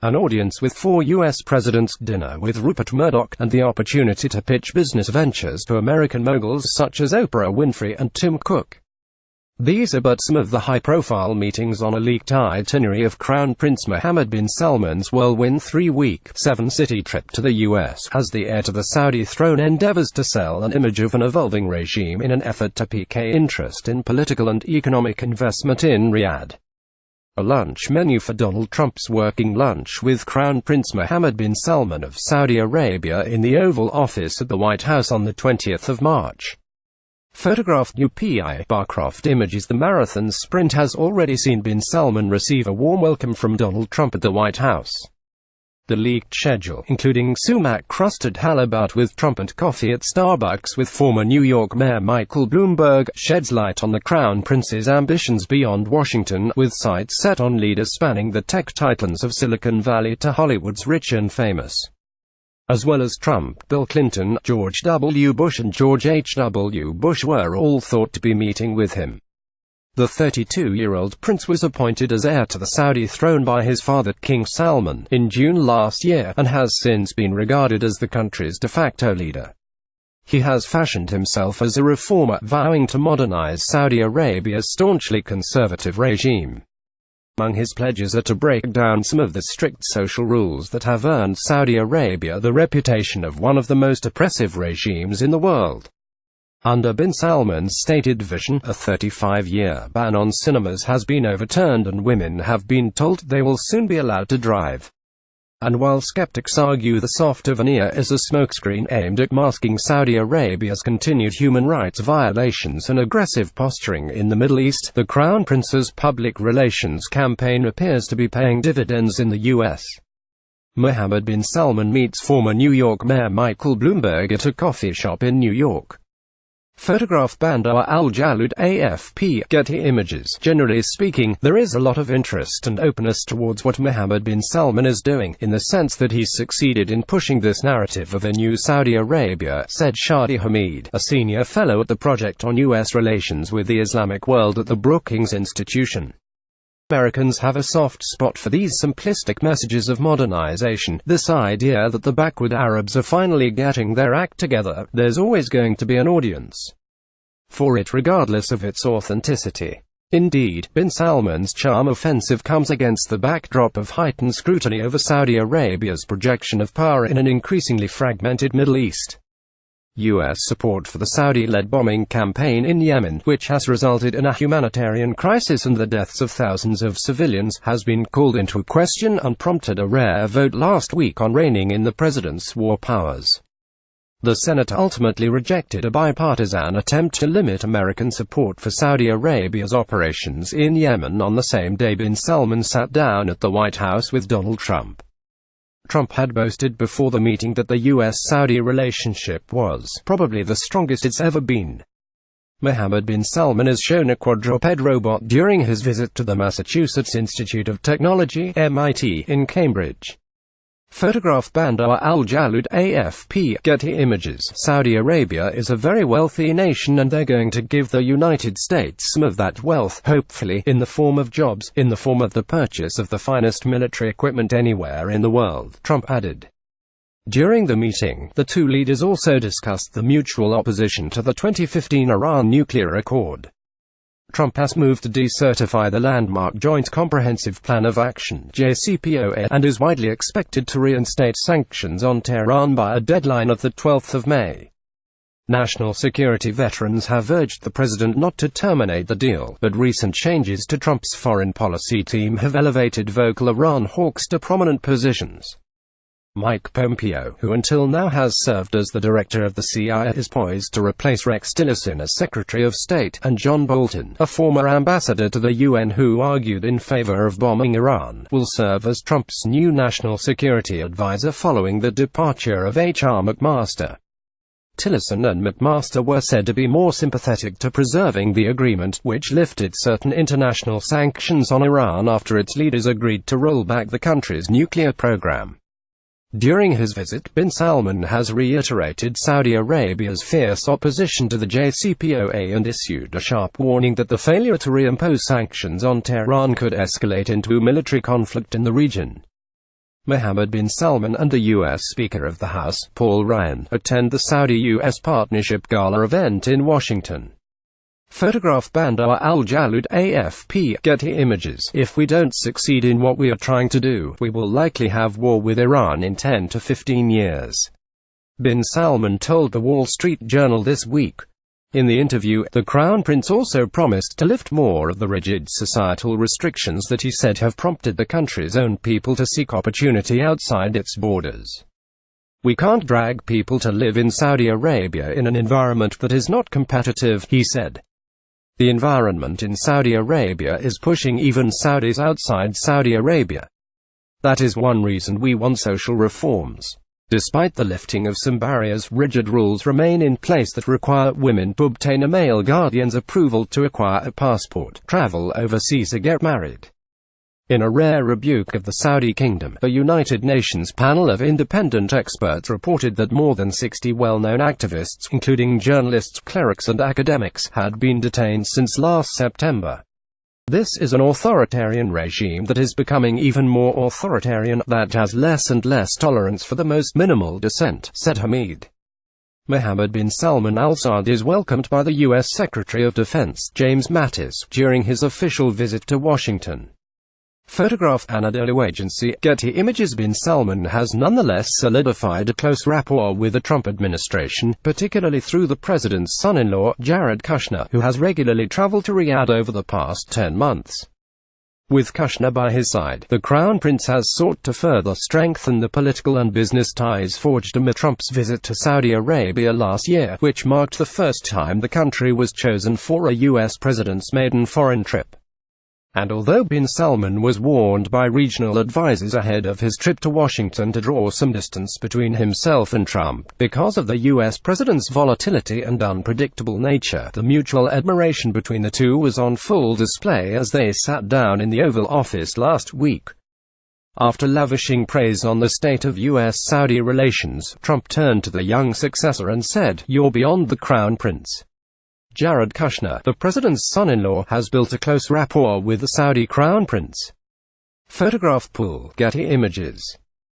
An audience with 4 U.S. presidents, dinner with Rupert Murdoch, and the opportunity to pitch business ventures to American moguls such as Oprah Winfrey and Tim Cook. These are but some of the high-profile meetings on a leaked itinerary of Crown Prince Mohammed bin Salman's whirlwind 3-week, 7-city trip to the U.S. as the heir to the Saudi throne endeavors to sell an image of an evolving regime in an effort to pique interest in political and economic investment in Riyadh. A lunch menu for Donald Trump's working lunch with Crown Prince Mohammed bin Salman of Saudi Arabia in the Oval Office at the White House on the 20th of March. Photographed UPI Barcroft images. The marathon sprint has already seen bin Salman receive a warm welcome from Donald Trump at the White House. The leaked schedule, including sumac-crusted halibut with Trump and coffee at Starbucks with former New York Mayor Michael Bloomberg, sheds light on the Crown Prince's ambitions beyond Washington, with sights set on leaders spanning the tech titans of Silicon Valley to Hollywood's rich and famous. As well as Trump, Bill Clinton, George W. Bush and George H. W. Bush were all thought to be meeting with him. The 32-year-old prince was appointed as heir to the Saudi throne by his father, King Salman, in June last year, and has since been regarded as the country's de facto leader. He has fashioned himself as a reformer, vowing to modernize Saudi Arabia's staunchly conservative regime. Among his pledges are to break down some of the strict social rules that have earned Saudi Arabia the reputation of one of the most oppressive regimes in the world. Under bin Salman's stated vision, a 35-year ban on cinemas has been overturned and women have been told they will soon be allowed to drive. And while skeptics argue the softer veneer is a smokescreen aimed at masking Saudi Arabia's continued human rights violations and aggressive posturing in the Middle East, the Crown Prince's public relations campaign appears to be paying dividends in the U.S. Mohammed bin Salman meets former New York Mayor Michael Bloomberg at a coffee shop in New York. Photograph Bandar al-Jalud, AFP, Getty Images. Generally speaking, there is a lot of interest and openness towards what Mohammed bin Salman is doing, in the sense that he's succeeded in pushing this narrative of a new Saudi Arabia, said Shadi Hamid, a senior fellow at the Project on U.S. Relations with the Islamic World at the Brookings Institution. Americans have a soft spot for these simplistic messages of modernization, this idea that the backward Arabs are finally getting their act together. There's always going to be an audience for it regardless of its authenticity. Indeed, bin Salman's charm offensive comes against the backdrop of heightened scrutiny over Saudi Arabia's projection of power in an increasingly fragmented Middle East. U.S. support for the Saudi-led bombing campaign in Yemen, which has resulted in a humanitarian crisis and the deaths of thousands of civilians, has been called into question and prompted a rare vote last week on reining in the president's war powers. The Senate ultimately rejected a bipartisan attempt to limit American support for Saudi Arabia's operations in Yemen on the same day bin Salman sat down at the White House with Donald Trump. Trump had boasted before the meeting that the U.S.-Saudi relationship was probably the strongest it's ever been. Mohammed bin Salman has shown a quadruped robot during his visit to the Massachusetts Institute of Technology, MIT, in Cambridge. Photograph Bandar al-Jalud, AFP, Getty Images. Saudi Arabia is a very wealthy nation and they're going to give the United States some of that wealth, hopefully, in the form of jobs, in the form of the purchase of the finest military equipment anywhere in the world, Trump added. During the meeting, the two leaders also discussed the mutual opposition to the 2015 Iran nuclear accord. Trump has moved to decertify the landmark Joint Comprehensive Plan of Action (JCPOA) and is widely expected to reinstate sanctions on Tehran by a deadline of the 12th of May. National security veterans have urged the president not to terminate the deal, but recent changes to Trump's foreign policy team have elevated vocal Iran hawks to prominent positions. Mike Pompeo, who until now has served as the director of the CIA, is poised to replace Rex Tillerson as Secretary of State, and John Bolton, a former ambassador to the UN who argued in favor of bombing Iran, will serve as Trump's new national security advisor following the departure of H.R. McMaster. Tillerson and McMaster were said to be more sympathetic to preserving the agreement, which lifted certain international sanctions on Iran after its leaders agreed to roll back the country's nuclear program. During his visit, bin Salman has reiterated Saudi Arabia's fierce opposition to the JCPOA and issued a sharp warning that the failure to reimpose sanctions on Tehran could escalate into military conflict in the region. Mohammed bin Salman and the U.S. Speaker of the House, Paul Ryan, attend the Saudi-U.S. Partnership Gala event in Washington. Photograph Bandar al-Jalud, AFP, Getty Images. If we don't succeed in what we are trying to do, we will likely have war with Iran in 10 to 15 years. Bin Salman told the Wall Street Journal this week. In the interview, the Crown Prince also promised to lift more of the rigid societal restrictions that he said have prompted the country's own people to seek opportunity outside its borders. "We can't drag people to live in Saudi Arabia in an environment that is not competitive," he said. "The environment in Saudi Arabia is pushing even Saudis outside Saudi Arabia. That is one reason we want social reforms." Despite the lifting of some barriers, rigid rules remain in place that require women to obtain a male guardian's approval to acquire a passport, travel overseas or get married. In a rare rebuke of the Saudi kingdom, a United Nations panel of independent experts reported that more than 60 well-known activists, including journalists, clerics and academics, had been detained since last September. "This is an authoritarian regime that is becoming even more authoritarian, that has less and less tolerance for the most minimal dissent," said Hamid. Mohammed bin Salman Al Saud is welcomed by the U.S. Secretary of Defense, James Mattis, during his official visit to Washington. Photograph Anadolu Agency, Getty Images. Bin Salman has nonetheless solidified a close rapport with the Trump administration, particularly through the president's son-in-law, Jared Kushner, who has regularly traveled to Riyadh over the past 10 months. With Kushner by his side, the Crown Prince has sought to further strengthen the political and business ties forged amid Trump's visit to Saudi Arabia last year, which marked the first time the country was chosen for a U.S. president's maiden foreign trip. And although bin Salman was warned by regional advisors ahead of his trip to Washington to draw some distance between himself and Trump, because of the U.S. president's volatility and unpredictable nature, the mutual admiration between the two was on full display as they sat down in the Oval Office last week. After lavishing praise on the state of U.S.-Saudi relations, Trump turned to the young successor and said, "You're beyond the Crown Prince." Jared Kushner, the president's son-in-law, has built a close rapport with the Saudi Crown Prince. Photograph Pool, Getty Images.